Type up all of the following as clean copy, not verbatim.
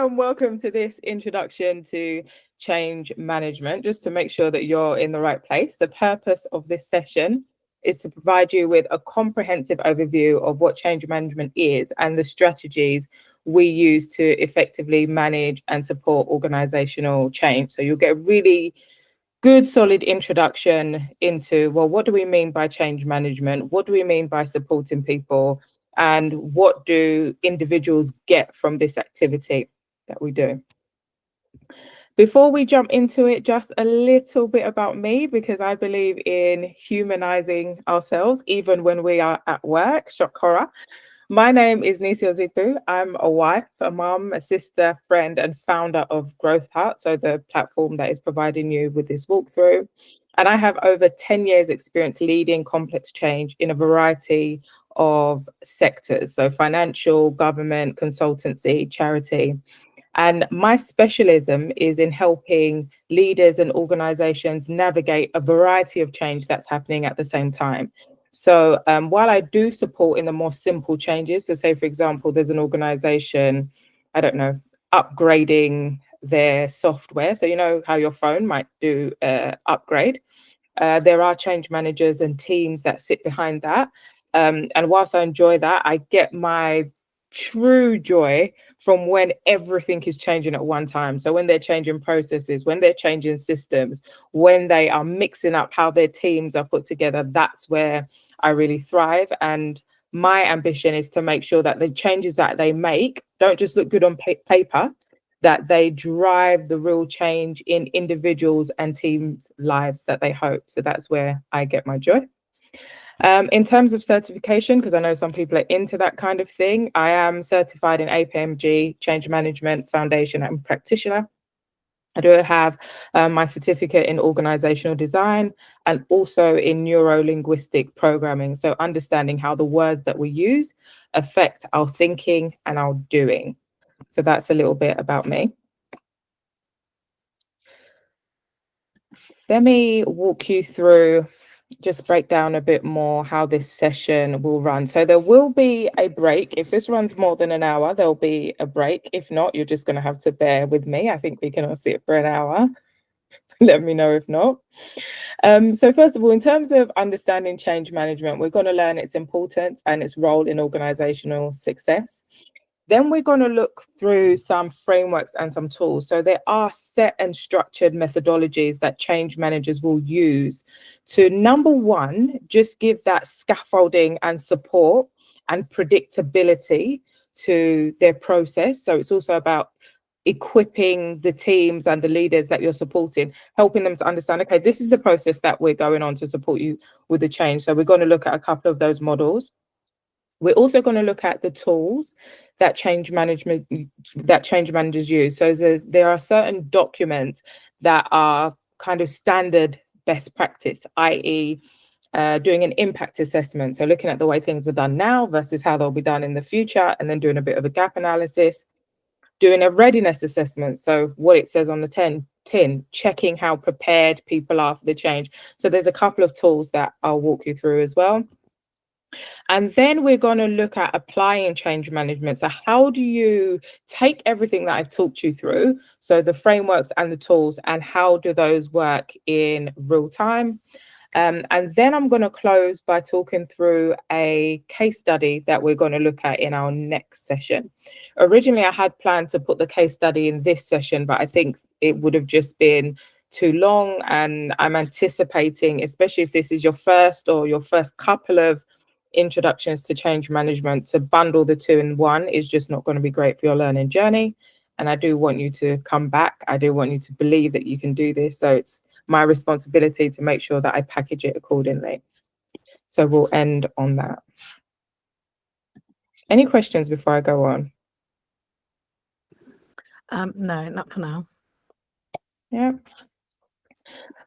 And welcome to this introduction to change management, just to make sure that you're in the right place. The purpose of this session is to provide you with a comprehensive overview of what change management is and the strategies we use to effectively manage and support organizational change. So you'll get a really good, solid introduction into, well, what do we mean by change management? What do we mean by supporting people? And what do individuals get from this activity that we do? Before we jump into it, just a little bit about me, because I believe in humanizing ourselves, even when we are at work. Shock horror. My name is Nisi Ozipu. I'm a wife, a mum, a sister, friend, and founder of Growth Hut, so the platform that is providing you with this walkthrough. And I have over 10 years experience leading complex change in a variety of sectors, so financial, government, consultancy, charity. And my specialism is in helping leaders and organizations navigate a variety of change that's happening at the same time. So while I do support in the more simple changes, so say, for example, there's an organization, I don't know, upgrading their software. So you know how your phone might do upgrade. There are change managers and teams that sit behind that. And whilst I enjoy that, I get my true joy from when everything is changing at one time. So when they're changing processes, when they're changing systems, when they are mixing up how their teams are put together, that's where I really thrive. And my ambition is to make sure that the changes that they make don't just look good on paper, that they drive the real change in individuals and teams' lives that they hope. So that's where I get my joy. In terms of certification, because I know some people are into that kind of thing, I am certified in APMG, Change Management Foundation and Practitioner. I do have my certificate in organizational design and also in neuro-linguistic programming. So understanding how the words that we use affect our thinking and our doing. So that's a little bit about me. Let me walk you through, just break down a bit more how this session will run. So there will be a break. If this runs more than an hour, there'll be a break. If not, you're just going to have to bear with me. I think we can all sit for an hour. Let me know if not. So first of all, in terms of understanding change management, we're going to learn its importance and its role in organizational success. Then we're going to look through some frameworks and some tools. So there are set and structured methodologies that change managers will use to, number one, just give that scaffolding and support and predictability to their process. So it's also about equipping the teams and the leaders that you're supporting, helping them to understand, okay, this is the process that we're going on to support you with the change. So we're going to look at a couple of those models. We're also going to look at the tools that change managers use. So there are certain documents that are kind of standard best practice, i.e., doing an impact assessment. So looking at the way things are done now versus how they'll be done in the future, and then doing a bit of a gap analysis, doing a readiness assessment. So what it says on the tin, checking how prepared people are for the change. So there's a couple of tools that I'll walk you through as well. And then we're going to look at applying change management. So how do you take everything that I've talked you through, so the frameworks and the tools, and how do those work in real time? And then I'm going to close by talking through a case study that we're going to look at in our next session. Originally, I had planned to put the case study in this session, but I think it would have just been too long. And I'm anticipating, especially if this is your first couple of introductions to change management, to bundle the two in one is just not going to be great for your learning journey. And I do want you to come back. I do want you to believe that you can do this. So it's my responsibility to make sure that I package it accordingly. So we'll end on that. Any questions before I go on? No, not for now. Yeah.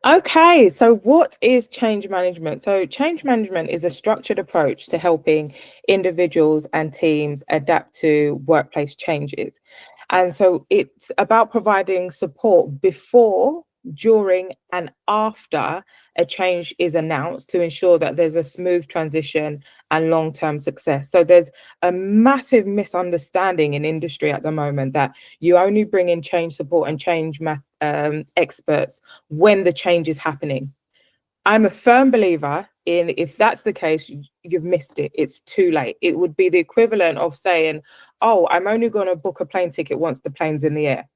Okay, so what is change management? So change management is a structured approach to helping individuals and teams adapt to workplace changes. And so it's about providing support before during, and after a change is announced to ensure that there's a smooth transition and long-term success. So there's a massive misunderstanding in industry at the moment that you only bring in change support and change experts when the change is happening. I'm a firm believer in, if that's the case, you've missed it. It's too late. It would be the equivalent of saying, oh, I'm only going to book a plane ticket once the plane's in the air.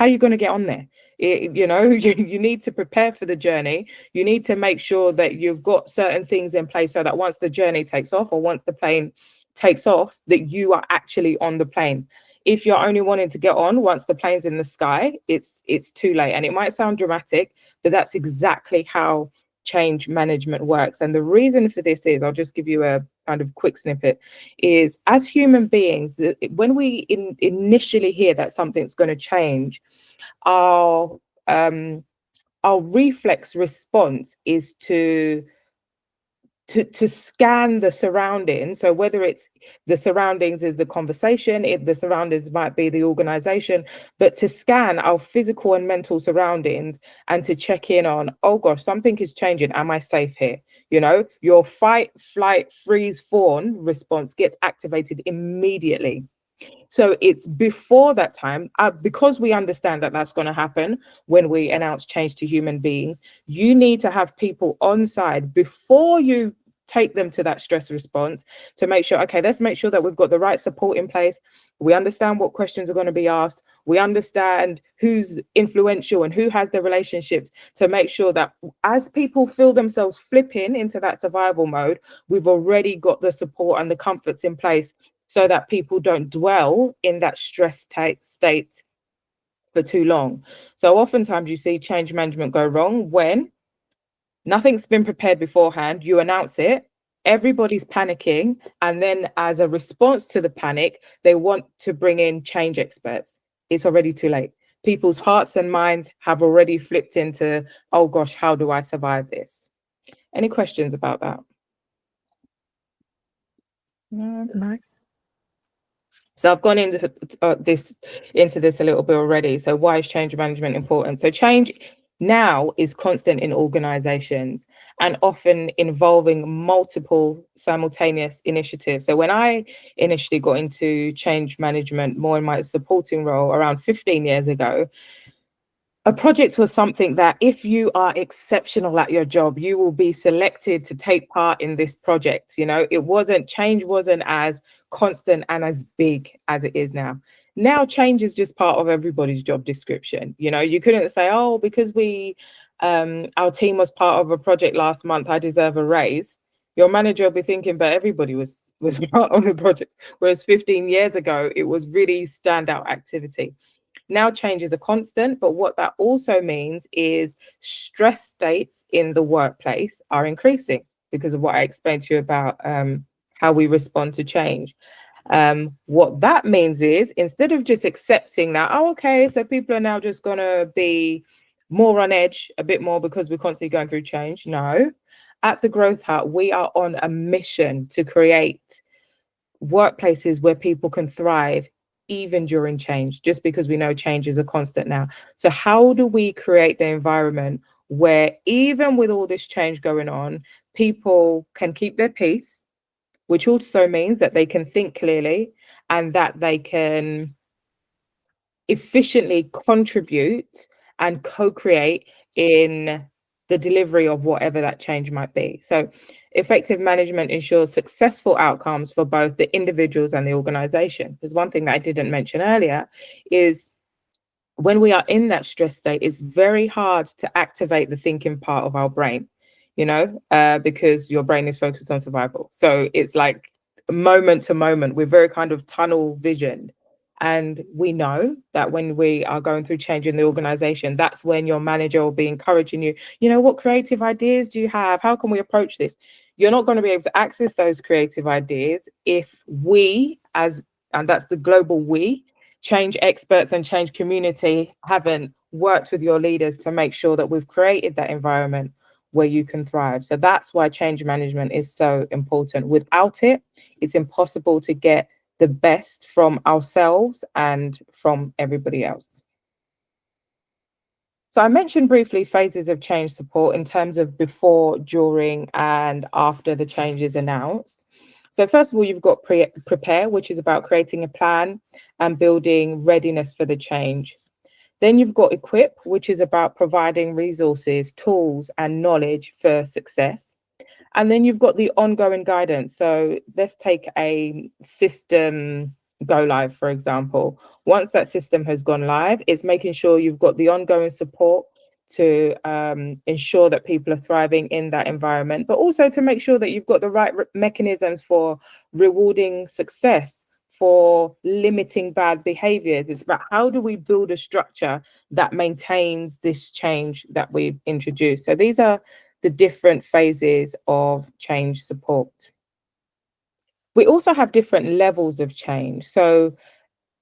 How are you going to get on there? You need to prepare for the journey. You need to make sure that you've got certain things in place so that once the journey takes off, or once the plane takes off, that you are actually on the plane. If you're only wanting to get on once the plane's in the sky, it's too late. And it might sound dramatic, but that's exactly how change management works. And the reason for this is, I'll just give you a kind of quick snippet, is as human beings, when we initially hear that something's going to change, our reflex response is to scan the surroundings. So whether it's the surroundings is the conversation, the surroundings might be the organization, but to scan our physical and mental surroundings and to check in on, oh gosh, something is changing. Am I safe here? Your fight, flight, freeze, fawn response gets activated immediately. So it's before that time, because we understand that that's going to happen when we announce change to human beings. You need to have people on side before you take them to that stress response to make sure, okay, let's make sure that we've got the right support in place. We understand what questions are going to be asked. We understand who's influential and who has the relationships, to make sure that as people feel themselves flipping into that survival mode, we've already got the support and the comforts in place so that people don't dwell in that stress state for too long. So oftentimes you see change management go wrong when nothing's been prepared beforehand. You announce it, everybody's panicking, and then as a response to the panic, they want to bring in change experts. It's already too late. People's hearts and minds have already flipped into, oh gosh, how do I survive this? Any questions about that? No. So I've gone into this a little bit already. So why is change management important? So change now is constant in organizations and often involving multiple simultaneous initiatives. So when I initially got into change management, more in my supporting role around 15 years ago, a project was something that if you are exceptional at your job, you will be selected to take part in this project. Change wasn't as constant and as big as it is now. Now change is just part of everybody's job description. You couldn't say, oh, because our team was part of a project last month, I deserve a raise. Your manager will be thinking, but everybody was part of the project. Whereas 15 years ago, it was really standout activity. Now change is a constant, but what that also means is stress states in the workplace are increasing because of what I explained to you about how we respond to change. What that means is, instead of just accepting that, oh, okay, so people are now just going to be more on edge a bit more because we're constantly going through change. No, at the Growth Hut, we are on a mission to create workplaces where people can thrive even during change, just because we know change is a constant now. So how do we create the environment where even with all this change going on, people can keep their peace, which also means that they can think clearly and that they can efficiently contribute and co-create in the delivery of whatever that change might be. So effective management ensures successful outcomes for both the individuals and the organization. Because one thing that I didn't mention earlier is when we are in that stress state, it's very hard to activate the thinking part of our brain, because your brain is focused on survival. So it's like moment to moment, we're very kind of tunnel vision. And we know that when we are going through change in the organization, that's when your manager will be encouraging you, what creative ideas do you have? How can we approach this? You're not going to be able to access those creative ideas if and that's the global we, change experts and change community, haven't worked with your leaders to make sure that we've created that environment where you can thrive. So that's why change management is so important. Without it, it's impossible to get the best from ourselves and from everybody else. So I mentioned briefly phases of change support in terms of before, during, and after the change is announced. So first of all, you've got prepare, which is about creating a plan and building readiness for the change. Then you've got equip, which is about providing resources, tools, and knowledge for success. And then you've got the ongoing guidance. So let's take a system go live, for example. Once that system has gone live, it's making sure you've got the ongoing support to ensure that people are thriving in that environment, but also to make sure that you've got the right mechanisms for rewarding success, for limiting bad behaviors. It's about how do we build a structure that maintains this change that we've introduced. So these are the different phases of change support. We also have different levels of change. So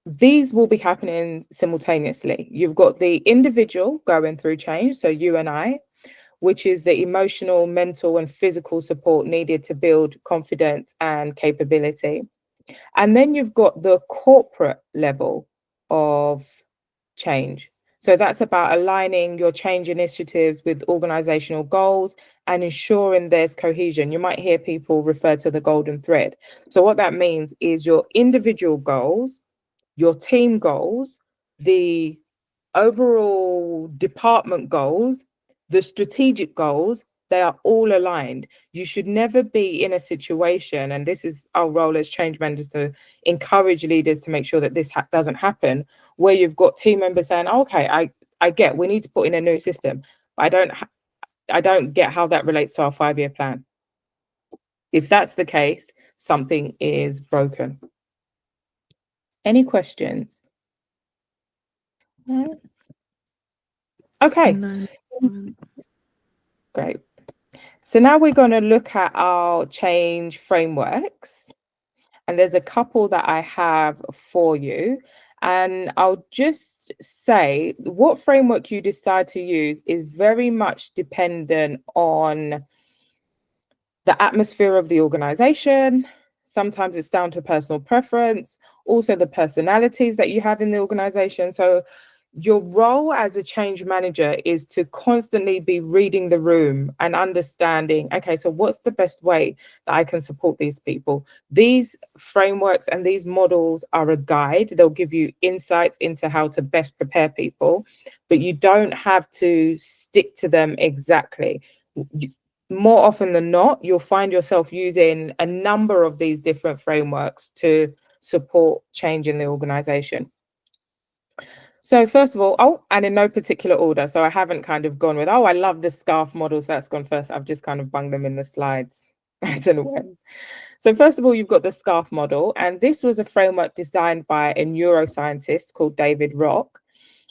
these will be happening simultaneously. You've got the individual going through change, so you and I, which is the emotional, mental, and physical support needed to build confidence and capability. And then you've got the corporate level of change. So that's about aligning your change initiatives with organizational goals and ensuring there's cohesion. You might hear people refer to the golden thread. So what that means is your individual goals, your team goals, the overall department goals, the strategic goals, they are all aligned. You should never be in a situation, and this is our role as change managers, to encourage leaders to make sure that this doesn't happen, where you've got team members saying, oh, okay, I get we need to put in a new system, but I don't get how that relates to our 5-year plan. If that's the case, something is broken. Any questions? No? Okay. No. Great. So now we're going to look at our change frameworks. And there's a couple that I have for you. And I'll just say what framework you decide to use is very much dependent on the atmosphere of the organization. Sometimes it's down to personal preference, also the personalities that you have in the organization. So your role as a change manager is to constantly be reading the room and understanding, okay, so what's the best way that I can support these people? These frameworks and these models are a guide. They'll give you insights into how to best prepare people, but you don't have to stick to them exactly. More often than not, you'll find yourself using a number of these different frameworks to support change in the organization. So first of all, and in no particular order. So I haven't kind of gone with, I love the scarf models. That's gone first. I've just kind of bunged them in the slides. I don't know when. So first of all, you've got the scarf model. And this was a framework designed by a neuroscientist called David Rock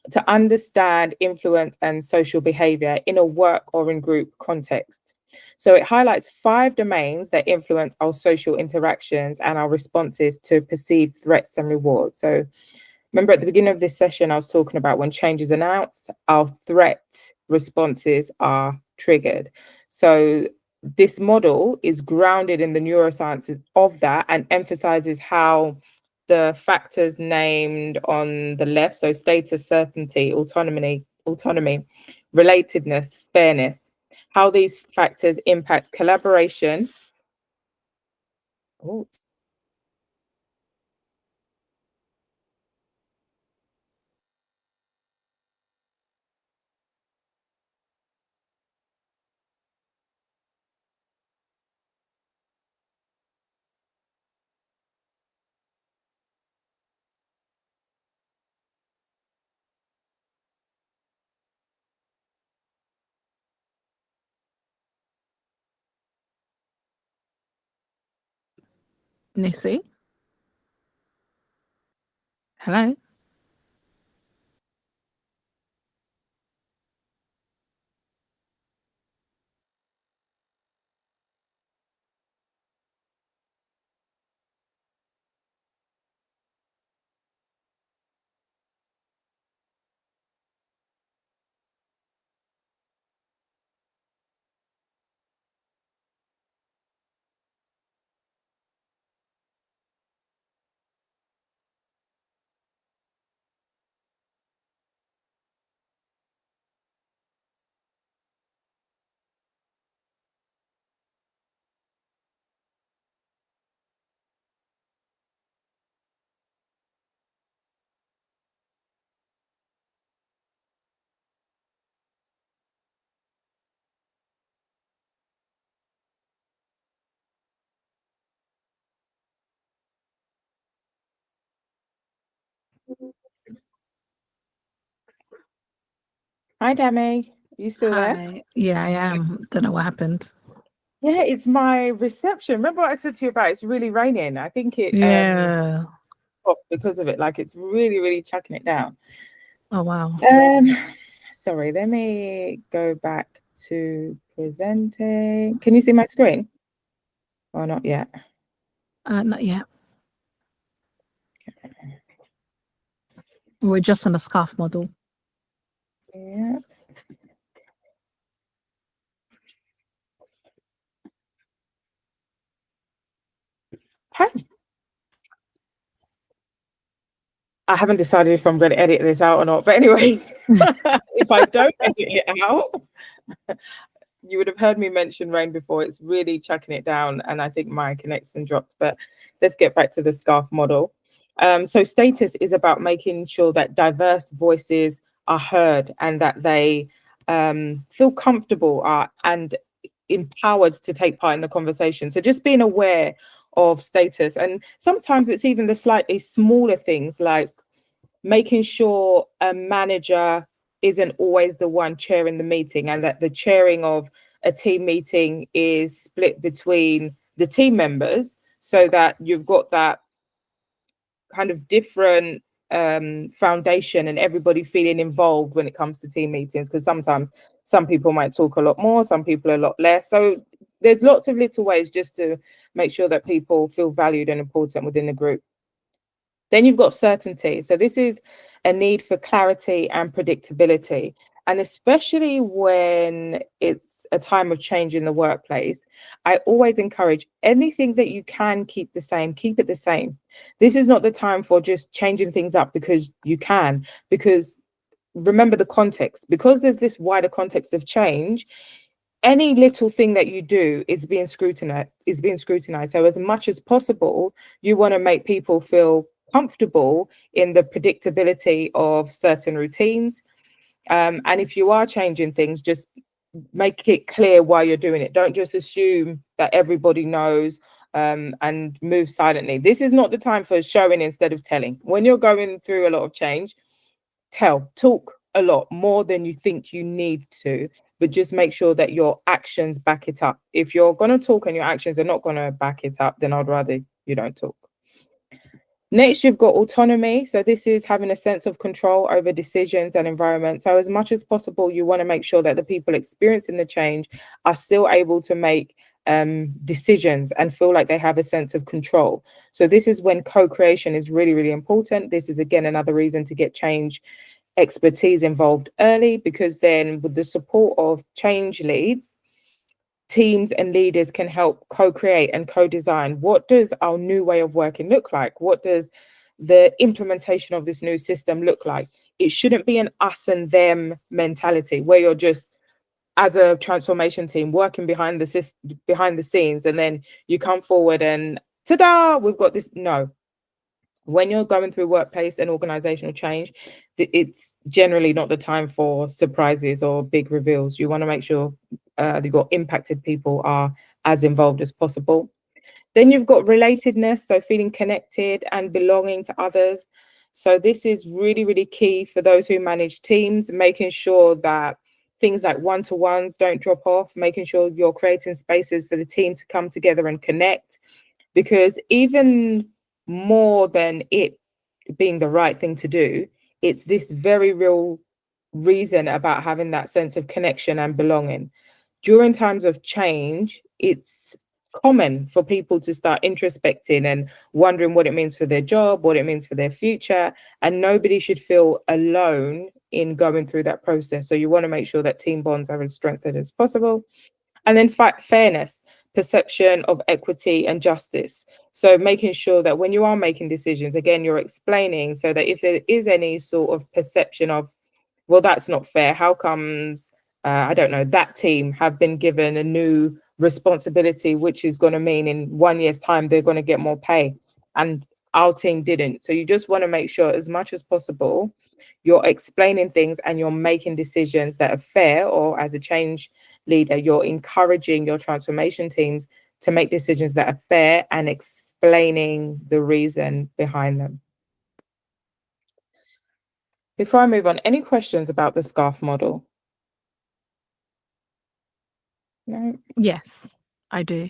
to understand influence and social behavior in a work or in group context. So it highlights 5 domains that influence our social interactions and our responses to perceived threats and rewards. So remember at the beginning of this session, I was talking about when change is announced, our threat responses are triggered. So this model is grounded in the neurosciences of that and emphasizes how the factors named on the left, so status, certainty, autonomy, relatedness, fairness, how these factors impact collaboration. Oh, Nissy? Hello? Hi, Dami. You still there? Hi. Yeah, I am. Don't know what happened. Yeah, it's my reception. Remember what I said to you about it's really raining? I think it Yeah. stopped because of it. Like it's really, really chucking it down. Oh, wow. Sorry, let me go back to presenting. Can you see my screen? Or not yet? Not yet. We're just on the scarf model. Yeah. Hi. I haven't decided if I'm going to edit this out or not. But anyway, if I don't edit it out, you would have heard me mention rain before. It's really chucking it down, and I think my connection dropped. But let's get back to the scarf model. So status is about making sure that diverse voices are heard and that they feel comfortable and empowered to take part in the conversation. So just being aware of status, and sometimes it's even the slightly smaller things like making sure a manager isn't always the one chairing the meeting, and that the chairing of a team meeting is split between the team members, so that you've got that kind of different foundation and everybody feeling involved when it comes to team meetings, because sometimes some people might talk a lot more, some people a lot less. So there's lots of little ways just to make sure that people feel valued and important within the group. Then you've got certainty. So this is a need for clarity and predictability. And especially when it's a time of change in the workplace, I always encourage anything that you can keep the same, keep it the same. This is not the time for just changing things up because you can, because remember the context, because there's this wider context of change. Any little thing that you do is being scrutinized. So as much as possible, you want to make people feel comfortable in the predictability of certain routines. And if you are changing things, just make it clear why you're doing it. Don't just assume that everybody knows and move silently. This is not the time for showing instead of telling. When you're going through a lot of change, talk a lot more than you think you need to, but just make sure that your actions back it up. If you're going to talk and your actions are not going to back it up, then I'd rather you don't talk. Next, you've got autonomy. So this is having a sense of control over decisions and environment. So as much as possible, you want to make sure that the people experiencing the change are still able to make decisions and feel like they have a sense of control. So this is when co-creation is really, really important. This is, again, another reason to get change expertise involved early, because then with the support of change leads, teams and leaders can help co-create and co-design. What does our new way of working look like? What does the implementation of this new system look like? It shouldn't be an us and them mentality where you're just, as a transformation team, working behind the scenes, and then you come forward and ta-da, we've got this. No. When you're going through workplace and organizational change, it's generally not the time for surprises or big reveals. You want to make sure that your impacted people are as involved as possible. Then you've got relatedness, so feeling connected and belonging to others. So this is really, really key for those who manage teams, making sure that things like one-to-ones don't drop off, making sure you're creating spaces for the team to come together and connect, because even more than it being the right thing to do, it's this very real reason about having that sense of connection and belonging. During times of change, it's common for people to start introspecting and wondering what it means for their job, what it means for their future, and nobody should feel alone in going through that process. So you want to make sure that team bonds are as strengthened as possible. And then fairness, perception of equity and justice. So making sure that when you are making decisions, again, you're explaining, so that if there is any sort of perception of, well, that's not fair, how comes, I don't know, that team have been given a new responsibility, which is going to mean in 1 year's time, they're going to get more pay, and our team didn't. So you just want to make sure as much as possible, you're explaining things and you're making decisions that are fair, or as a change leader, you're encouraging your transformation teams to make decisions that are fair and explaining the reason behind them. Before I move on, any questions about the SCARF model? No? Yes, I do.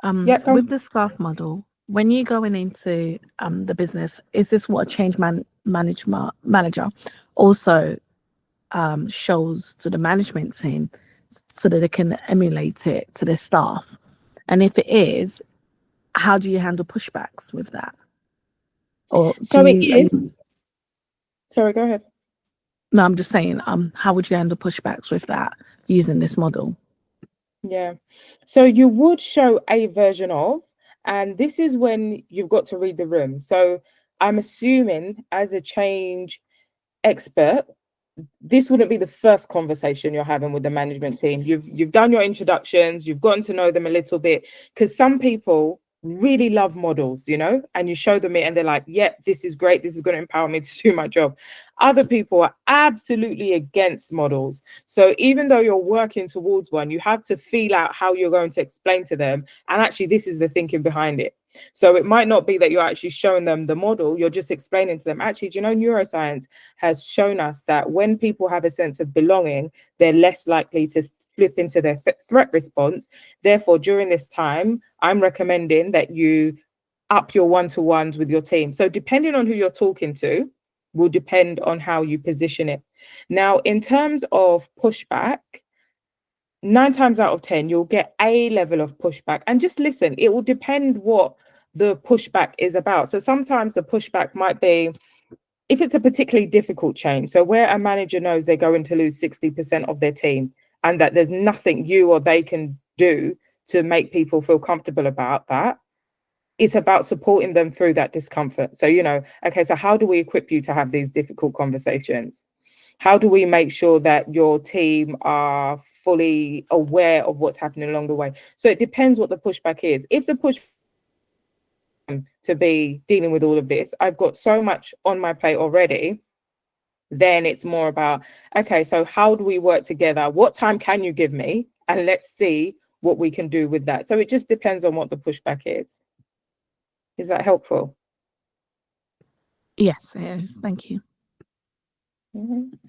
Yeah, go With on. the SCARF model, when you're going into the business, is this what a change manager also shows to the management team so that they can emulate it to their staff? And if it is, how do you handle pushbacks with that? Or So it is. Sorry, go ahead. no, I'm just saying, how would you handle pushbacks with that using this model? Yeah. So you would show a version of, and this is when you've got to read the room. So I'm assuming as a change expert, this wouldn't be the first conversation you're having with the management team. You've done your introductions, you've gotten to know them a little bit, because some people really love models, and you show them it and they're like, yep, this is great, this is going to empower me to do my job. Other people are absolutely against models. So even though you're working towards one, you have to feel out how you're going to explain to them, and actually this is the thinking behind it. So it might not be that you're actually showing them the model, you're just explaining to them, actually, do you know, neuroscience has shown us that when people have a sense of belonging, they're less likely to flip into their threat response. Therefore, during this time, I'm recommending that you up your one-to-ones with your team. So depending on who you're talking to will depend on how you position it. Now, in terms of pushback, 9 times out of 10, you'll get a level of pushback. And just listen, it will depend what the pushback is about. So sometimes the pushback might be, if it's a particularly difficult change, so where a manager knows they're going to lose 60% of their team and that there's nothing you or they can do to make people feel comfortable about that, it's about supporting them through that discomfort. So, okay, so how do we equip you to have these difficult conversations? How do we make sure that your team are fully aware of what's happening along the way? So it depends what the pushback is. If the push to be dealing with all of this, I've got so much on my plate already, then it's more about, okay, so how do we work together? What time can you give me? And let's see what we can do with that. So it just depends on what the pushback is. Is that helpful? Yes, it is. Thank you. Yes.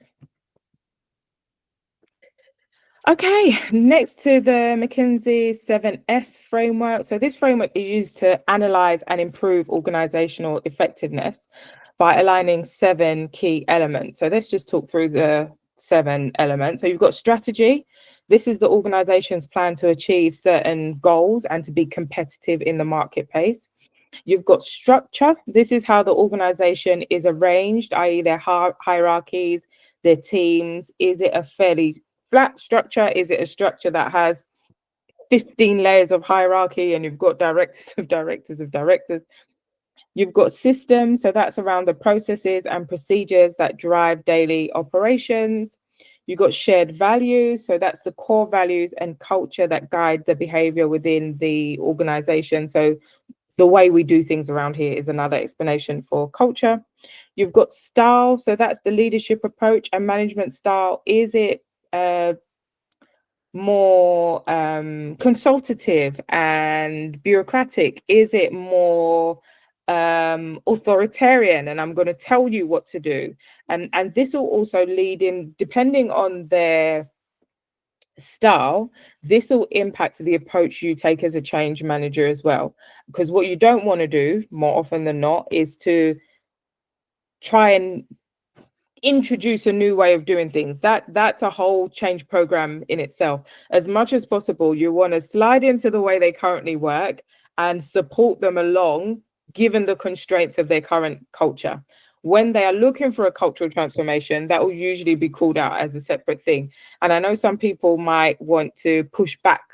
Okay, next to the McKinsey 7S framework. So this framework is used to analyze and improve organizational effectiveness by aligning 7 key elements. So let's just talk through the 7 elements. So you've got strategy. This is the organization's plan to achieve certain goals and to be competitive in the marketplace. You've got structure. This is how the organization is arranged, i.e. their hierarchies, their teams. Is it a fairly flat structure? Is it a structure that has 15 layers of hierarchy and you've got directors of directors of directors? You've got systems, so that's around the processes and procedures that drive daily operations. You've got shared values, so that's the core values and culture that guide the behavior within the organization. So the way we do things around here is another explanation for culture. You've got style, so that's the leadership approach and management style. Is it more consultative and bureaucratic? Is it more authoritarian and I'm going to tell you what to do? And this will also lead in, depending on their style, this will impact the approach you take as a change manager as well. Because what you don't want to do more often than not is to try and introduce a new way of doing things. That's a whole change program in itself. As much as possible, you want to slide into the way they currently work and support them along, given the constraints of their current culture. When they are looking for a cultural transformation, that will usually be called out as a separate thing. And I know some people might want to push back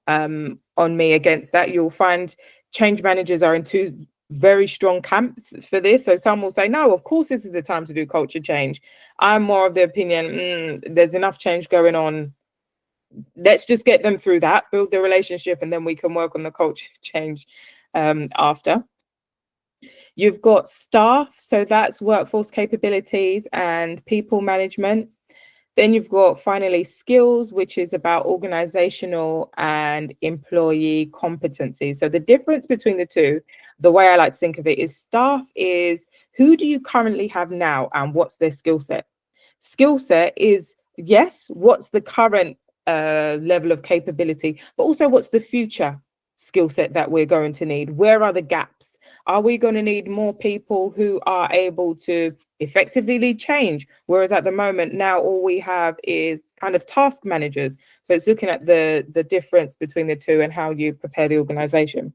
on me against that. You'll find change managers are in two very strong camps for this. So some will say, no, of course, this is the time to do culture change. I'm more of the opinion, there's enough change going on. Let's just get them through that, build the relationship, and then we can work on the culture change after. You've got staff, so that's workforce capabilities and people management. Then you've got finally skills, which is about organizational and employee competency. So the difference between the two, the way I like to think of it is staff is who do you currently have now and what's their skill set? Skill set is, yes, what's the current level of capability, but also what's the future skill set that we're going to need? Where are the gaps? Are we going to need more people who are able to effectively lead change? Whereas at the moment now, all we have is kind of task managers. So it's looking at the difference between the two and how you prepare the organization.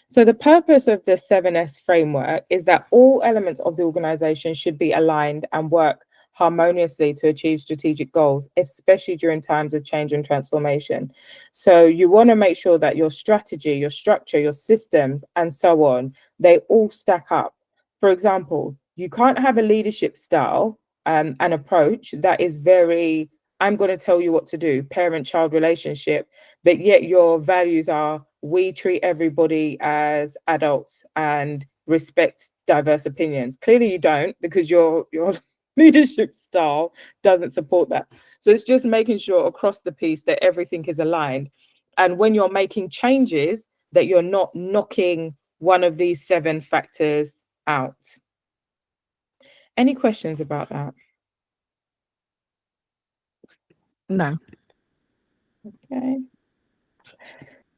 So the purpose of the 7S framework is that all elements of the organization should be aligned and work harmoniously to achieve strategic goals, especially during times of change and transformation. So you want to make sure that your strategy, your structure, your systems, and so on, they all stack up. For example, you can't have a leadership style and approach that is very, I'm going to tell you what to do, parent-child relationship, but yet your values are, we treat everybody as adults and respect diverse opinions. Clearly you don't, because your leadership style doesn't support that. So it's just making sure across the piece that everything is aligned. And when you're making changes, that you're not knocking one of these 7 factors out. Any questions about that? No. Okay.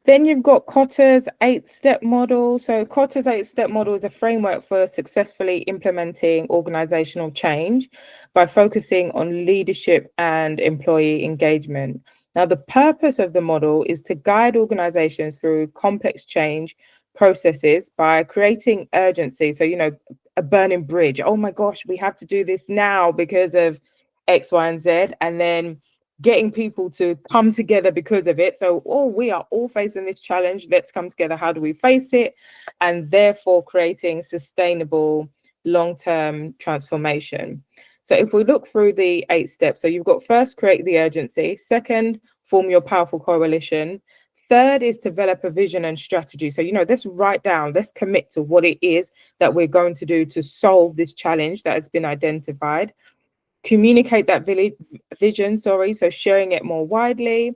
Then you've got Kotter's 8-step model. So Kotter's 8-step model is a framework for successfully implementing organizational change by focusing on leadership and employee engagement. Now, the purpose of the model is to guide organizations through complex change processes by creating urgency. So, a burning bridge. Oh my gosh, we have to do this now because of X, Y, and Z. And then getting people to come together because of it. So, we are all facing this challenge. Let's come together. How do we face it? And therefore creating sustainable long-term transformation. So if we look through the 8 steps, so you've got first, create the urgency. Second, form your powerful coalition. Third is develop a vision and strategy. So, let's write down, let's commit to what it is that we're going to do to solve this challenge that has been identified. Communicate that vision, so sharing it more widely.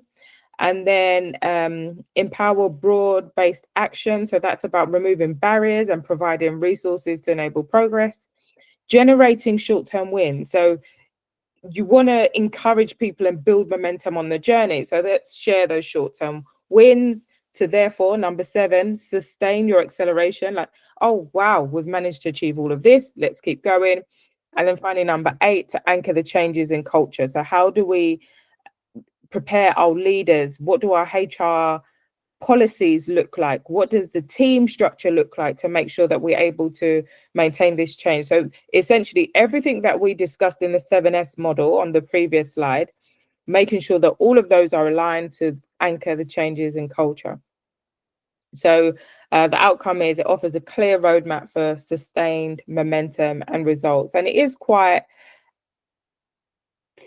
And then empower broad-based action. So that's about removing barriers and providing resources to enable progress. Generating short-term wins. So you want to encourage people and build momentum on the journey. So let's share those short-term wins to therefore, number 7, sustain your acceleration. Like, oh, wow, we've managed to achieve all of this. Let's keep going. And then finally, number 8, to anchor the changes in culture. So how do we prepare our leaders? What do our HR policies look like? What does the team structure look like to make sure that we're able to maintain this change? So essentially everything that we discussed in the 7S model on the previous slide, making sure that all of those are aligned to anchor the changes in culture. So the outcome is it offers a clear roadmap for sustained momentum and results. And it is quite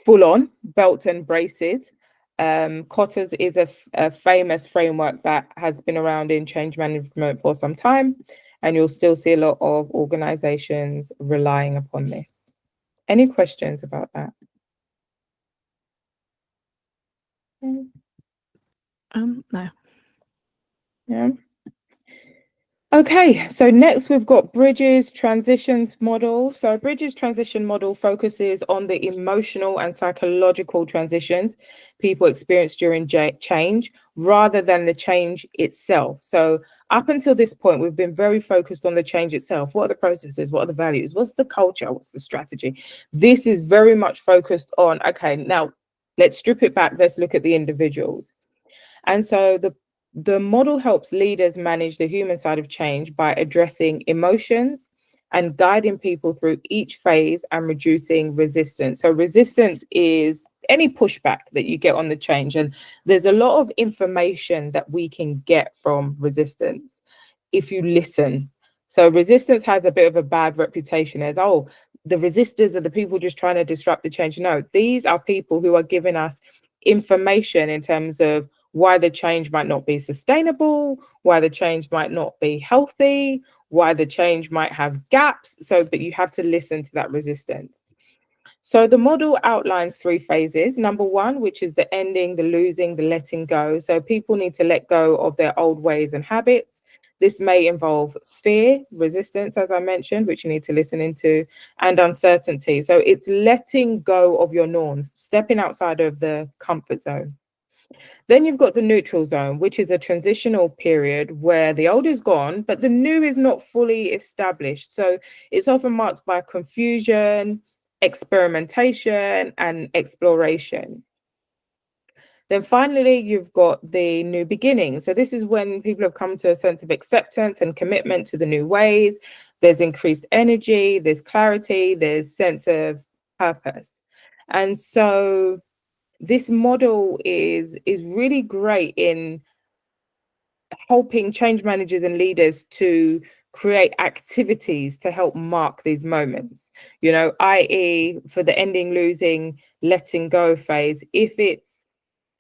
full on, belt and braces. Kotter's is a famous framework that has been around in change management for some time, and you'll still see a lot of organizations relying upon this. Any questions about that? No. Yeah. Okay, so next we've got Bridges transitions model. So Bridges transition model focuses on the emotional and psychological transitions people experience during change rather than the change itself. So up until this point, we've been very focused on the change itself. What are the processes? What are the values? What's the culture? What's the strategy? This is very much focused on, okay, now let's strip it back. Let's look at the individuals. And so the model helps leaders manage the human side of change by addressing emotions and guiding people through each phase and reducing resistance. So resistance is any pushback that you get on the change. And there's a lot of information that we can get from resistance if you listen. So resistance has a bit of a bad reputation as, oh, the resistors are the people just trying to disrupt the change. No, these are people who are giving us information in terms of why the change might not be sustainable, why the change might not be healthy, why the change might have gaps. So, but you have to listen to that resistance. So the model outlines 3 phases. Number 1, which is the ending, the losing, the letting go. So people need to let go of their old ways and habits. This may involve fear, resistance, as I mentioned, which you need to listen into, and uncertainty. So it's letting go of your norms, stepping outside of the comfort zone. Then you've got the neutral zone, which is a transitional period where the old is gone, but the new is not fully established. So it's often marked by confusion, experimentation, and exploration. Then finally, you've got the new beginning. So this is when people have come to a sense of acceptance and commitment to the new ways. There's increased energy, there's clarity, there's sense of purpose. And so this model is really great in helping change managers and leaders to create activities to help mark these moments, i.e. for the ending, losing, letting go phase. If it's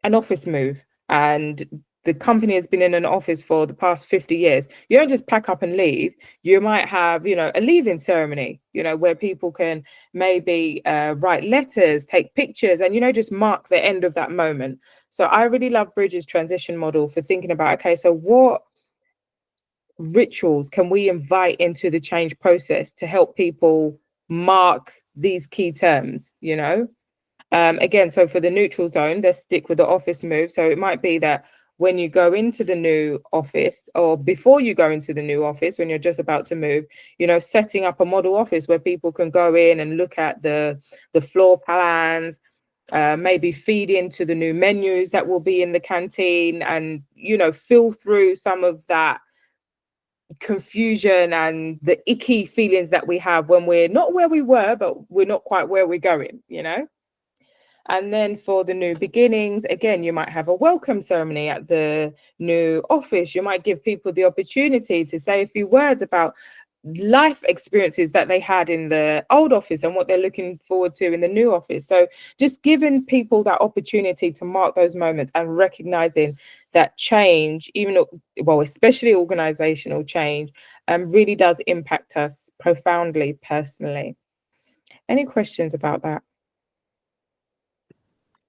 an office move and the company has been in an office for the past 50 years, you don't just pack up and leave. You might have, a leaving ceremony, where people can maybe write letters, take pictures, and, just mark the end of that moment. So I really love Bridges' transition model for thinking about, okay, so what rituals can we invite into the change process to help people mark these key terms, Again, so for the neutral zone, let's stick with the office move. So it might be that when you go into the new office, or before you go into the new office, when you're just about to move, setting up a model office where people can go in and look at the floor plans, maybe feed into the new menus that will be in the canteen, and, feel through some of that confusion and the icky feelings that we have when we're not where we were, but we're not quite where we're going, And then for the new beginnings, again, you might have a welcome ceremony at the new office. You might give people the opportunity to say a few words about life experiences that they had in the old office and what they're looking forward to in the new office. So just giving people that opportunity to mark those moments and recognizing that change, especially organizational change, really does impact us profoundly personally. Any questions about that?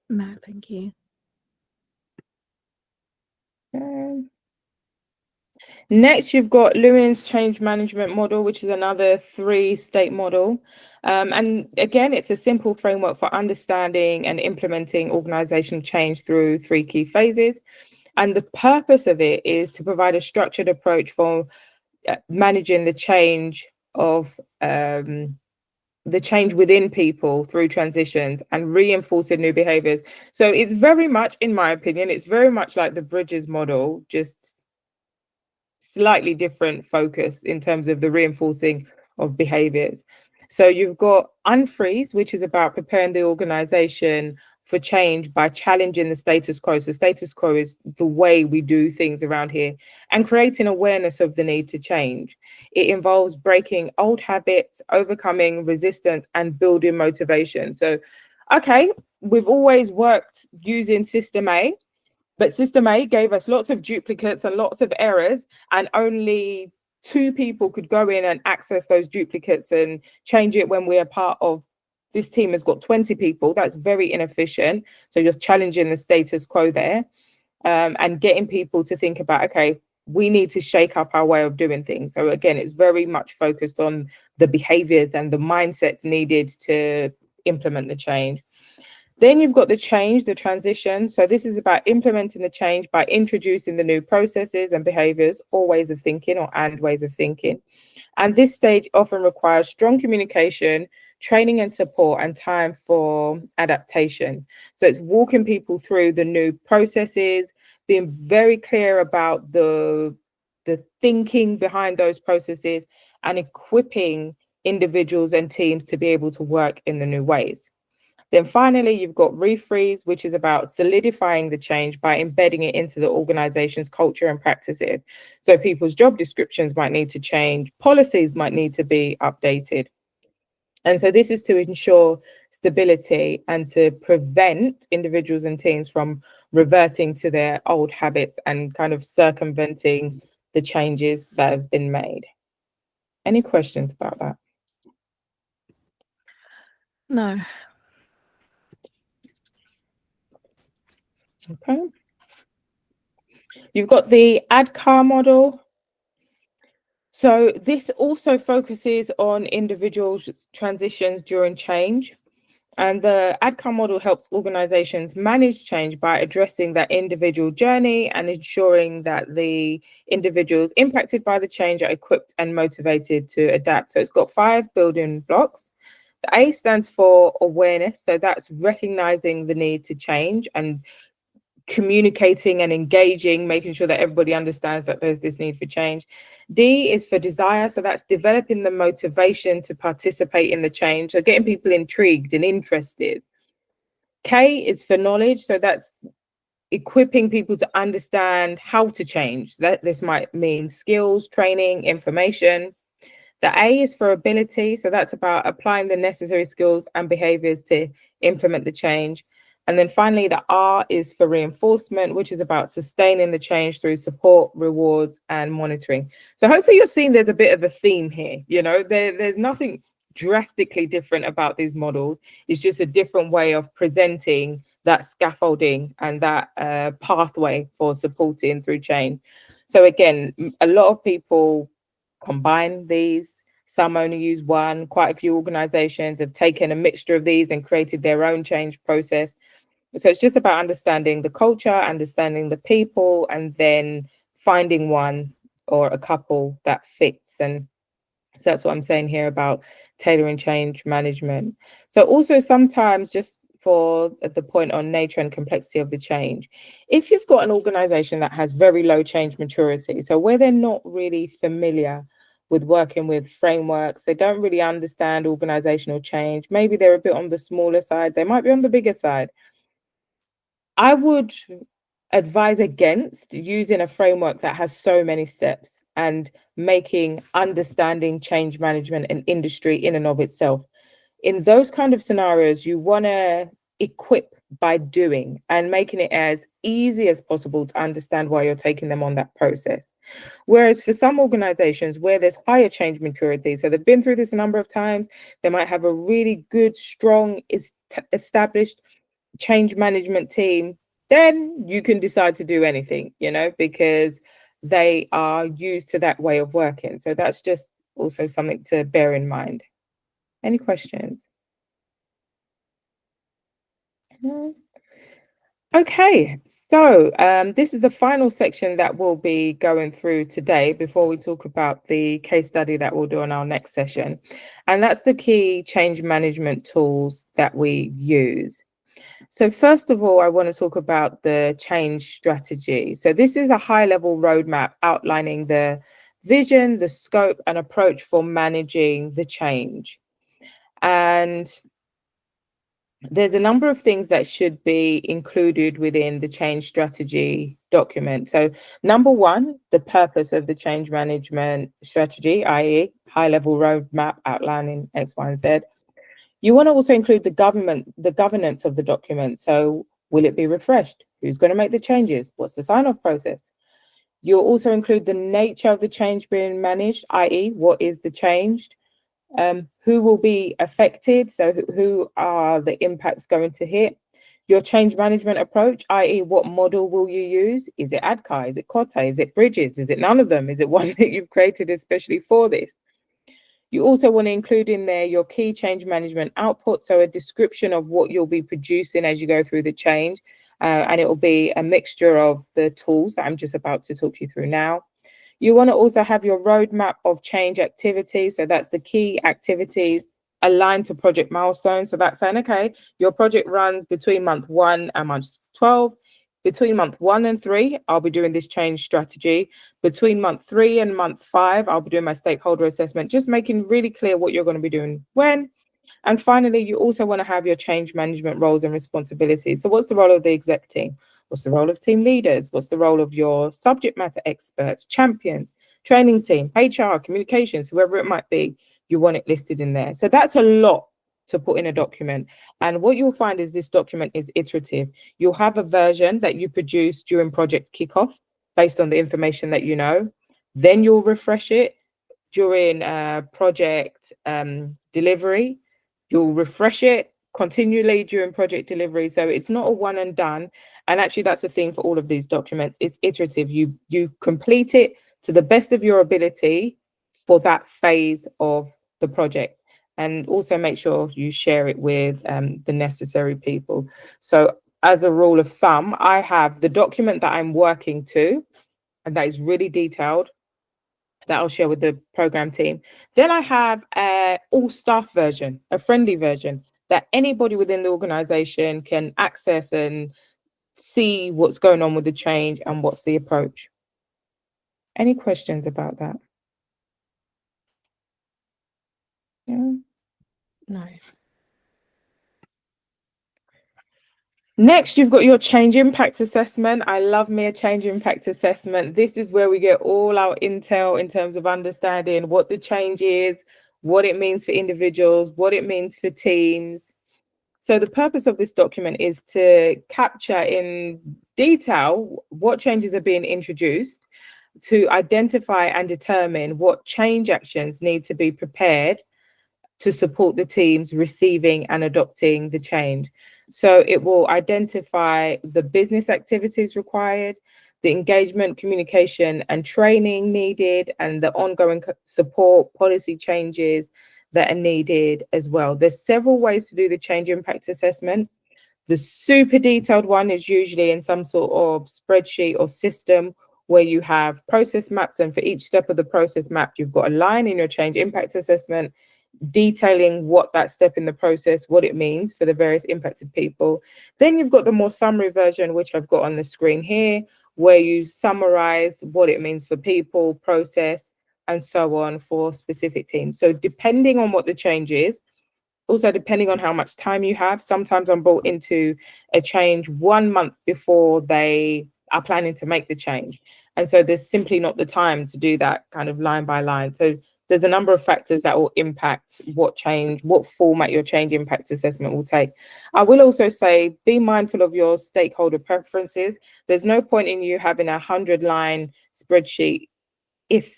No, thank you. Next, you've got Lewin's change management model, which is another 3-state model. And again, it's a simple framework for understanding and implementing organizational change through 3 key phases. And the purpose of it is to provide a structured approach for managing the change of the change within people through transitions and reinforcing new behaviors. So it's very much, in my opinion, it's very much like the Bridges model, just slightly different focus in terms of the reinforcing of behaviors. So you've got unfreeze, which is about preparing the organization for change by challenging the status quo. So status quo is the way we do things around here, and creating awareness of the need to change. It involves breaking old habits, overcoming resistance, and building motivation. So, okay, we've always worked using System A, but System A gave us lots of duplicates and lots of errors, and only 2 people could go in and access those duplicates and change it when we're part of this team has got 20 people. That's very inefficient. So you're challenging the status quo there, and getting people to think about, okay, we need to shake up our way of doing things. So again, it's very much focused on the behaviors and the mindsets needed to implement the change. Then you've got the change, the transition. So this is about implementing the change by introducing the new processes and behaviors or ways of thinking and ways of thinking. And this stage often requires strong communication, training and support, and time for adaptation. So it's walking people through the new processes, being very clear about the thinking behind those processes, and equipping individuals and teams to be able to work in the new ways. Then finally, you've got refreeze, which is about solidifying the change by embedding it into the organization's culture and practices. So people's job descriptions might need to change, policies might need to be updated. And so this is to ensure stability and to prevent individuals and teams from reverting to their old habits and kind of circumventing the changes that have been made. Any questions about that? No. Okay. You've got the ADKAR model, So this also focuses on individual transitions during change. And the ADCOM model helps organizations manage change by addressing that individual journey and ensuring that the individuals impacted by the change are equipped and motivated to adapt. So it's got 5 building blocks. The A stands for awareness. So that's recognizing the need to change and communicating and engaging, making sure that everybody understands that there's this need for change. D is for desire. So that's developing the motivation to participate in the change. So getting people intrigued and interested. K is for knowledge. So that's equipping people to understand how to change. That this might mean skills, training, information. The A is for ability. So that's about applying the necessary skills and behaviors to implement the change. And then finally, the R is for reinforcement, which is about sustaining the change through support, rewards, and monitoring. So hopefully you're seeing there's a bit of a theme here. You know, there's nothing drastically different about these models. It's just a different way of presenting that scaffolding and that pathway for supporting through change. So again, a lot of people combine these. Some only use one. Quite a few organizations have taken a mixture of these and created their own change process. So it's just about understanding the culture, understanding the people, and then finding one or a couple that fits. And so that's what I'm saying here about tailoring change management. So also sometimes, just for the point on nature and complexity of the change, if you've got an organization that has very low change maturity, so where they're not really familiar with working with frameworks, they don't really understand organizational change, maybe they're a bit on the smaller side, they might be on the bigger side, I would advise against using a framework that has so many steps and making understanding change management an industry in and of itself. In those kind of scenarios, you want to equip by doing and making it as easy as possible to understand why you're taking them on that process. Whereas for some organizations where there's higher change maturity, so they've been through this a number of times, they might have a really good, strong, established change management team, then you can decide to do anything, you know, because they are used to that way of working. So that's just also something to bear in mind. Any questions? No? Okay, so this is the final section that we'll be going through today before we talk about the case study that we'll do on our next session. And that's the key change management tools that we use. So first of all, I want to talk about the change strategy. So this is a high-level roadmap outlining the vision, the scope, and approach for managing the change. And there's a number of things that should be included within the change strategy document. So number one, the purpose of the change management strategy, i.e. high-level roadmap outlining X, Y, and Z. You want to also include the governance of the document. So will it be refreshed? Who's going to make the changes? What's the sign-off process? You'll also include the nature of the change being managed, i.e. what is the changed? Who will be affected? So who are the impacts going to hit? Your change management approach, i.e. what model will you use? Is it ADCAR? Is it Kotter? Is it Bridges? Is it none of them? Is it one that you've created especially for this? You also want to include in there your key change management output, so a description of what you'll be producing as you go through the change, and it will be a mixture of the tools that I'm just about to talk you through now. You want to also have your roadmap of change activities, so that's the key activities aligned to project milestones. So that's saying, okay, your project runs between month 1 and month 12. Between month 1 and 3, I'll be doing this change strategy. Between month 3 and month 5, I'll be doing my stakeholder assessment, just making really clear what you're going to be doing when. And finally, you also want to have your change management roles and responsibilities. So what's the role of the exec team? What's the role of team leaders? What's the role of your subject matter experts, champions, training team, HR, communications, whoever it might be? You want it listed in there. So that's a lot to put in a document. And what you'll find is this document is iterative. You'll have a version that you produce during project kickoff based on the information that you know. Then you'll refresh it during project delivery. You'll refresh it continually during project delivery. So it's not a one and done. And actually, that's the thing for all of these documents. It's iterative. You complete it to the best of your ability for that phase of the project. And also make sure you share it with the necessary people. So as a rule of thumb, I have the document that I'm working to, and that is really detailed, that I'll share with the program team. Then I have a all staff version, a friendly version that anybody within the organization can access and see what's going on with the change and what's the approach. Any questions about that? Yeah. No. Next, you've got your change impact assessment. I love me a change impact assessment. This is where we get all our intel in terms of understanding what the change is, what it means for individuals, what it means for teams. So the purpose of this document is to capture in detail what changes are being introduced, to identify and determine what change actions need to be prepared to support the teams receiving and adopting the change. So it will identify the business activities required, the engagement, communication, and training needed, and the ongoing support, policy changes that are needed as well. There's several ways to do the change impact assessment. The super detailed one is usually in some sort of spreadsheet or system where you have process maps, and for each step of the process map, you've got a line in your change impact assessment detailing what that step in the process, what it means for the various impacted people. Then you've got the more summary version, which I've got on the screen here, where you summarize what it means for people, process, and so on for specific teams. So depending on what the change is, also depending on how much time you have, sometimes I'm brought into a change 1 month before they are planning to make the change. And so there's simply not the time to do that kind of line by line. So there's a number of factors that will impact what change, what format your change impact assessment will take. I will also say, be mindful of your stakeholder preferences. There's no point in you having a 100-line spreadsheet if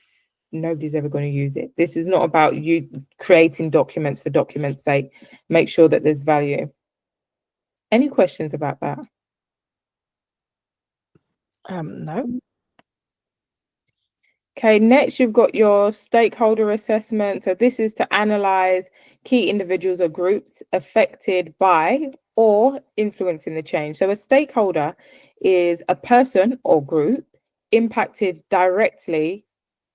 nobody's ever going to use it. This is not about you creating documents for document's sake. Make sure that there's value. Any questions about that? No. Okay, next you've got your stakeholder assessment. So this is to analyze key individuals or groups affected by or influencing the change. So a stakeholder is a person or group impacted directly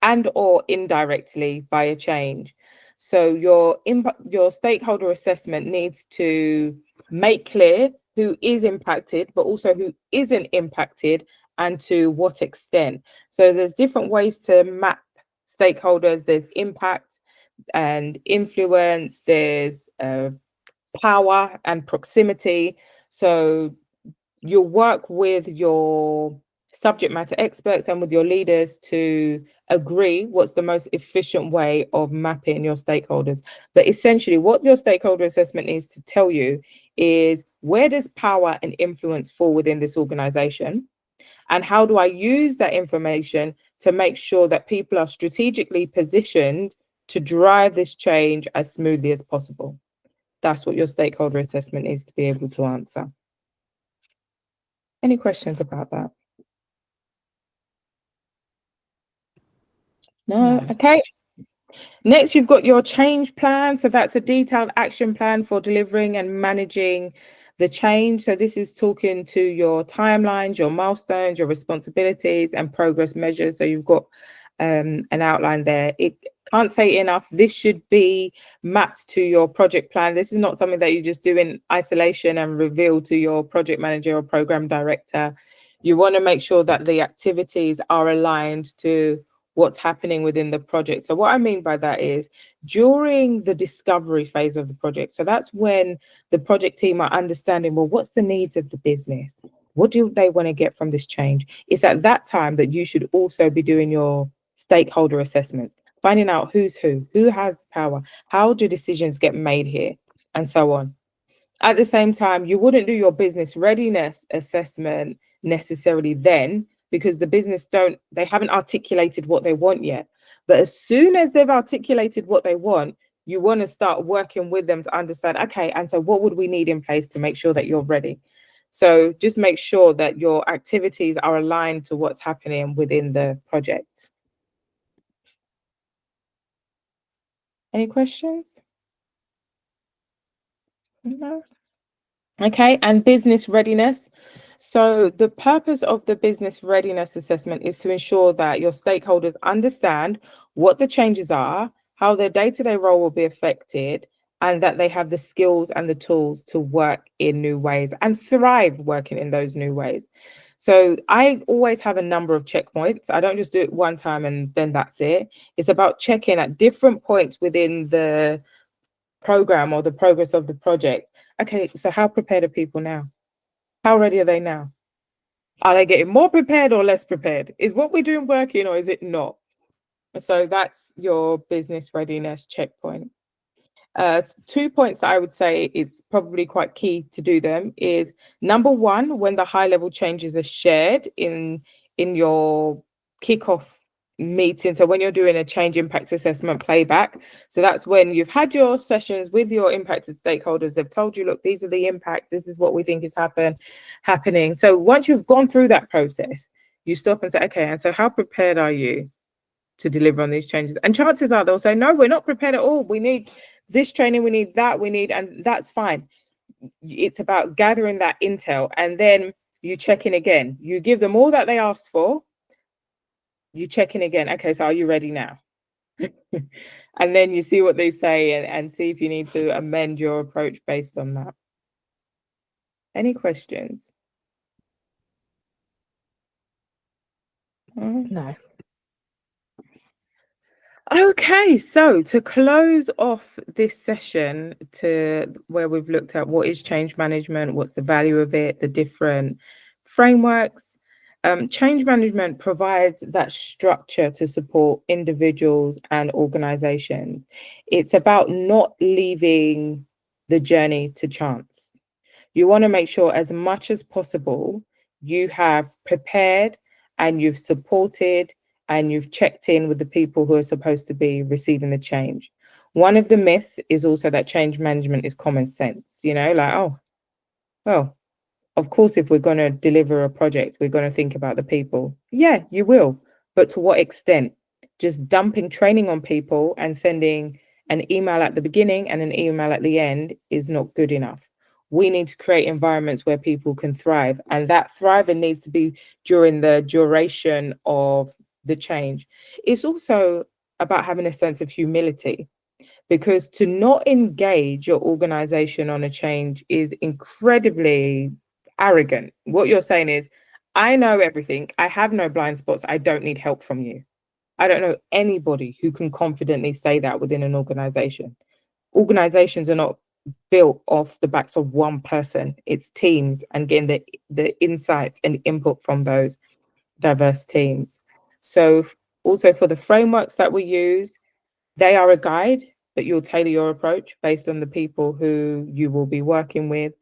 and or indirectly by a change. So your stakeholder assessment needs to make clear who is impacted, but also who isn't impacted and to what extent. So there's different ways to map stakeholders. There's impact and influence, there's power and proximity. So you'll work with your subject matter experts and with your leaders to agree what's the most efficient way of mapping your stakeholders. But essentially, what your stakeholder assessment needs to tell you is, where does power and influence fall within this organization? And how do I use that information to make sure that people are strategically positioned to drive this change as smoothly as possible? That's what your stakeholder assessment needs to be able to answer. Any questions about that? No? Okay. Next, you've got your change plan. So that's a detailed action plan for delivering and managing the change. So this is talking to your timelines, your milestones, your responsibilities and progress measures. So you've got an outline there. It can't say enough. This should be mapped to your project plan. This is not something that you just do in isolation and reveal to your project manager or program director. You want to make sure that the activities are aligned to what's happening within the project. So what I mean by that is, during the discovery phase of the project, so that's when the project team are understanding, well, what's the needs of the business? What do they want to get from this change? It's at that time that you should also be doing your stakeholder assessments, finding out who has the power, how do decisions get made here, and so on. At the same time, you wouldn't do your business readiness assessment necessarily then, because the business they haven't articulated what they want yet. But as soon as they've articulated what they want, you want to start working with them to understand, okay, and so what would we need in place to make sure that you're ready? So just make sure that your activities are aligned to what's happening within the project. Any questions? No. Okay, and business readiness. So the purpose of the business readiness assessment is to ensure that your stakeholders understand what the changes are, how their day-to-day role will be affected, and that they have the skills and the tools to work in new ways and thrive working in those new ways. So I always have a number of checkpoints. I don't just do it one time and then that's it. It's about checking at different points within the program or the progress of the project. Okay, so how prepared are people now? How ready are they now? Are they getting more prepared or less prepared? Is what we're doing working or is it not? So that's your business readiness checkpoint. 2 points that I would say it's probably quite key to do them is number one, when the high level changes are shared in your kickoff meeting. So when you're doing a change impact assessment playback, so that's when you've had your sessions with your impacted stakeholders. They've told you, look, these are the impacts. This is what we think is happening. So once you've gone through that process, you stop and say, okay, and so how prepared are you to deliver on these changes? And chances are they'll say, no, we're not prepared at all. We need this training, we need that, and that's fine. It's about gathering that intel and then you check in again. You give them all that they asked for. You check in again. Okay, so are you ready now? And then you see what they say and see if you need to amend your approach based on that. Any questions? No. Okay, so to close off this session to where we've looked at what is change management, what's the value of it, the different frameworks. Change management provides that structure to support individuals and organizations. It's about not leaving the journey to chance. You want to make sure as much as possible you have prepared and you've supported and you've checked in with the people who are supposed to be receiving the change. One of the myths is also that change management is common sense, like, oh, well, of course, if we're going to deliver a project, we're going to think about the people. Yeah, you will. But to what extent? Just dumping training on people and sending an email at the beginning and an email at the end is not good enough. We need to create environments where people can thrive. And that thriving needs to be during the duration of the change. It's also about having a sense of humility, because to not engage your organization on a change is incredibly arrogant. What you're saying is, I know everything. I have no blind spots. I don't need help from you. I don't know anybody who can confidently say that within an organization. Organizations are not built off the backs of one person. It's teams and getting the insights and input from those diverse teams. So also for the frameworks that we use, they are a guide, but you'll tailor your approach based on the people who you will be working with.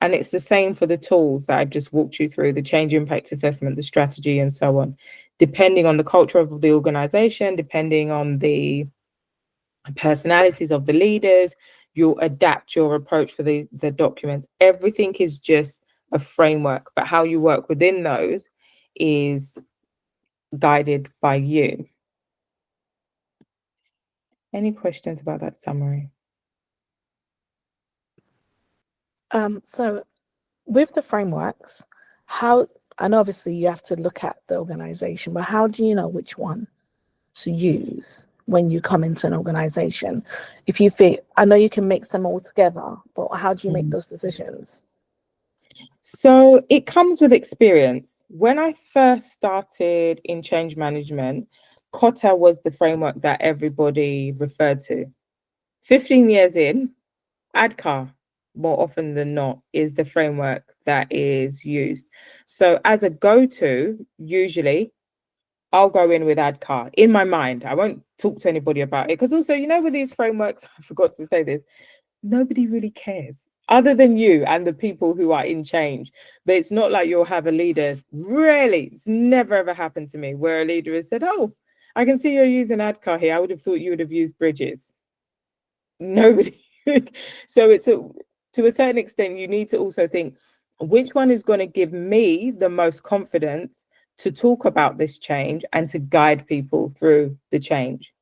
And it's the same for the tools that I've just walked you through, the change impact assessment, the strategy, and so on. Depending on the culture of the organization, depending on the personalities of the leaders, you'll adapt your approach for the documents. Everything is just a framework, but how you work within those is guided by you. Any questions about that summary? So with the frameworks, and obviously you have to look at the organization, but how do you know which one to use when you come into an organization? If you think, I know you can mix them all together, but how do you make those decisions? So it comes with experience. When I first started in change management, Kotter was the framework that everybody referred to. 15 years in, ADKAR, more often than not, is the framework that is used. So as a go-to, usually I'll go in with ADKAR in my mind. I won't talk to anybody about it, because also, with these frameworks, I forgot to say this, nobody really cares other than you and the people who are in change. But it's not like you'll have a leader, really, it's never ever happened to me, where a leader has said, oh, I can see you're using ADKAR here. I would have thought you would have used Bridges. Nobody. So to a certain extent, you need to also think, which one is going to give me the most confidence to talk about this change and to guide people through the change.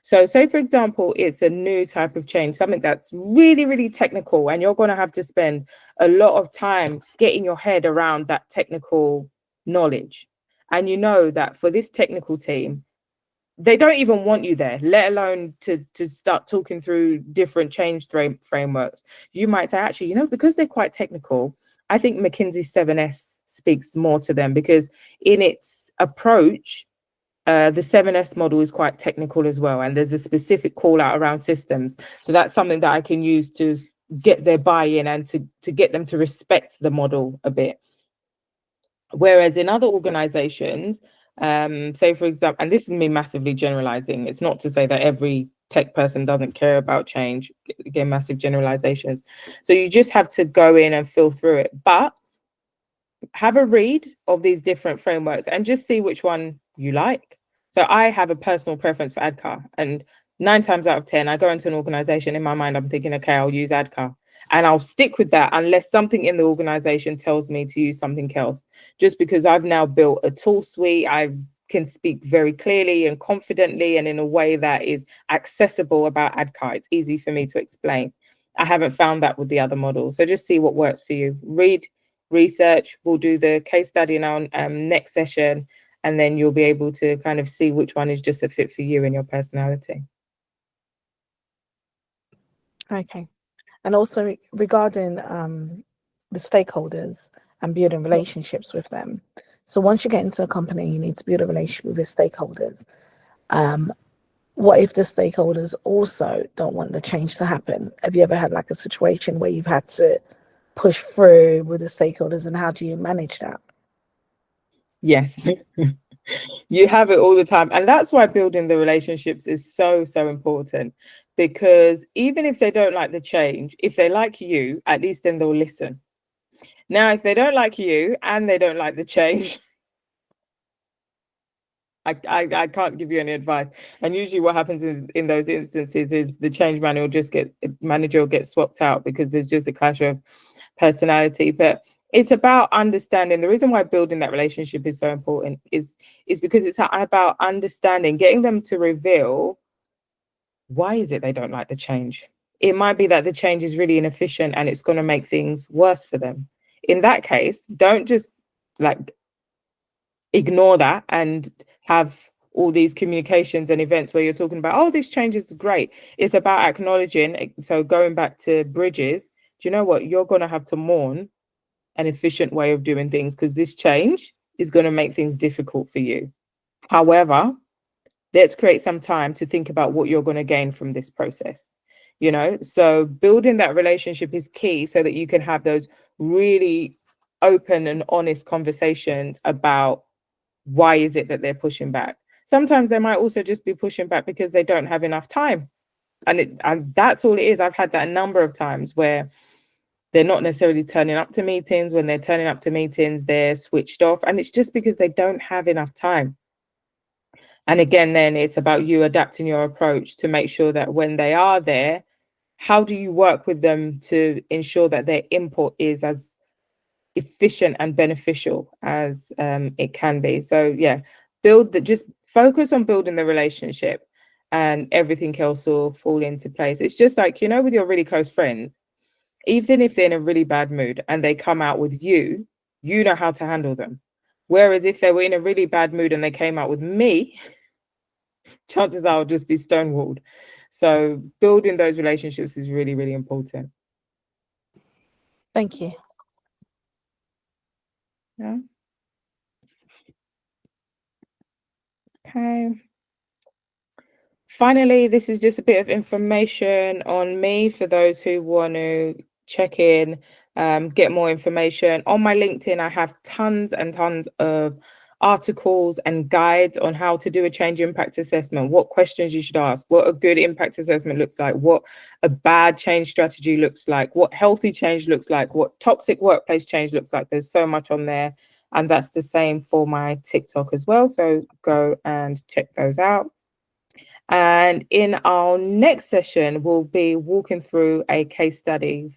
So say, for example, it's a new type of change, something that's really, really technical, and you're going to have to spend a lot of time getting your head around that technical knowledge. And you know that for this technical team, they don't even want you there, let alone to start talking through different change frameworks. You might say, actually, you know, because they're quite technical, I think McKinsey 7S speaks more to them, because in its approach, the 7S model is quite technical as well. And there's a specific call out around systems. So that's something that I can use to get their buy-in and to get them to respect the model a bit. Whereas in other organizations, say, for example, and this is me massively generalizing, it's not to say that every tech person doesn't care about change, again, massive generalizations. So you just have to go in and feel through it. But have a read of these different frameworks and just see which one you like. So I have a personal preference for ADKAR, and 9 times out of 10, I go into an organization, in my mind, I'm thinking, okay, I'll use ADKAR. And I'll stick with that unless something in the organization tells me to use something else. Just because I've now built a tool suite, I can speak very clearly and confidently and in a way that is accessible about ADKAR. It's easy for me to explain. I haven't found that with the other models. So just see what works for you. Read, research. We'll do the case study in our next session, and then you'll be able to kind of see which one is just a fit for you and your personality. Okay. And also regarding the stakeholders and building relationships with them. So once you get into a company, you need to build a relationship with your stakeholders. What if the stakeholders also don't want the change to happen? Have you ever had like a situation where you've had to push through with the stakeholders, and how do you manage that? Yes. You have it all the time. And that's why building the relationships is so, so important, because even if they don't like the change, if they like you, at least then they'll listen. Now, if they don't like you and they don't like the change, I can't give you any advice. And usually what happens in those instances is the change manager will get swapped out, because there's just a clash of personality. But it's about understanding. The reason why building that relationship is so important is because it's about understanding, getting them to reveal why is it they don't like the change. It might be that the change is really inefficient and it's going to make things worse for them. In that case, don't just like ignore that and have all these communications and events where you're talking about, oh, this change is great. It's about acknowledging. So going back to bridges, do you know what? You're going to have to mourn an efficient way of doing things, because this change is going to make things difficult for you. However, let's create some time to think about what you're going to gain from this process. You know, so building that relationship is key, so that you can have those really open and honest conversations about why is it that they're pushing back. Sometimes they might also just be pushing back because they don't have enough time. And that's all it is. I've had that a number of times where they're not necessarily turning up to meetings. When they're turning up to meetings, they're switched off. And it's just because they don't have enough time. And again, then it's about you adapting your approach to make sure that when they are there, how do you work with them to ensure that their input is as efficient and beneficial as it can be. So yeah, just focus on building the relationship, and everything else will fall into place. It's just like, you know, with your really close friends, even if they're in a really bad mood and they come out with you, you know how to handle them. Whereas if they were in a really bad mood and they came out with me, chances are I'll just be stonewalled. So building those relationships is really, really important. Thank you. Yeah. Okay. Finally, this is just a bit of information on me for those who want to check in, get more information. On my LinkedIn, I have tons and tons of articles and guides on how to do a change impact assessment, what questions you should ask, what a good impact assessment looks like, what a bad change strategy looks like, what healthy change looks like, what toxic workplace change looks like. There's so much on there. And that's the same for my TikTok as well. So go and check those out. And in our next session, we'll be walking through a case study,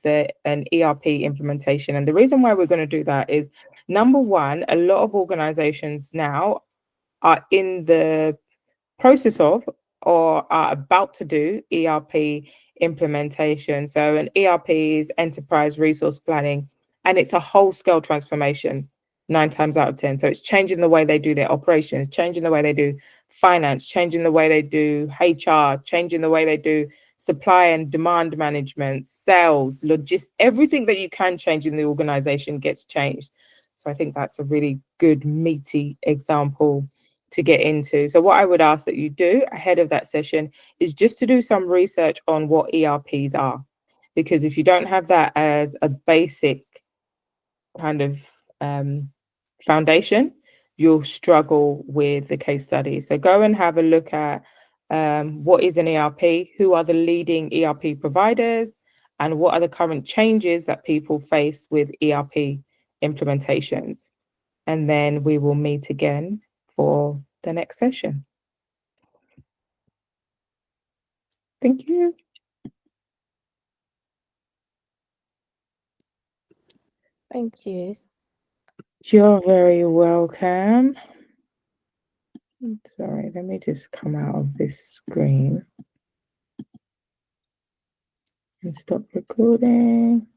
an ERP implementation. And the reason why we're going to do that is, number one, a lot of organizations now are in the process of or are about to do ERP implementation. So an ERP is enterprise resource planning, and it's a whole scale transformation 9 times out of 10. So it's changing the way they do their operations, changing the way they do finance, changing the way they do HR, changing the way they do supply and demand management, sales, logistics, everything that you can change in the organization gets changed. So I think that's a really good, meaty example to get into. So what I would ask that you do ahead of that session is just to do some research on what ERPs are. Because if you don't have that as a basic kind of foundation, you'll struggle with the case study. So go and have a look at what is an ERP, who are the leading ERP providers, and what are the current changes that people face with ERP implementations. And then we will meet again for the next session. Thank you. Thank you. You're very welcome. Sorry, let me just come out of this screen and stop recording.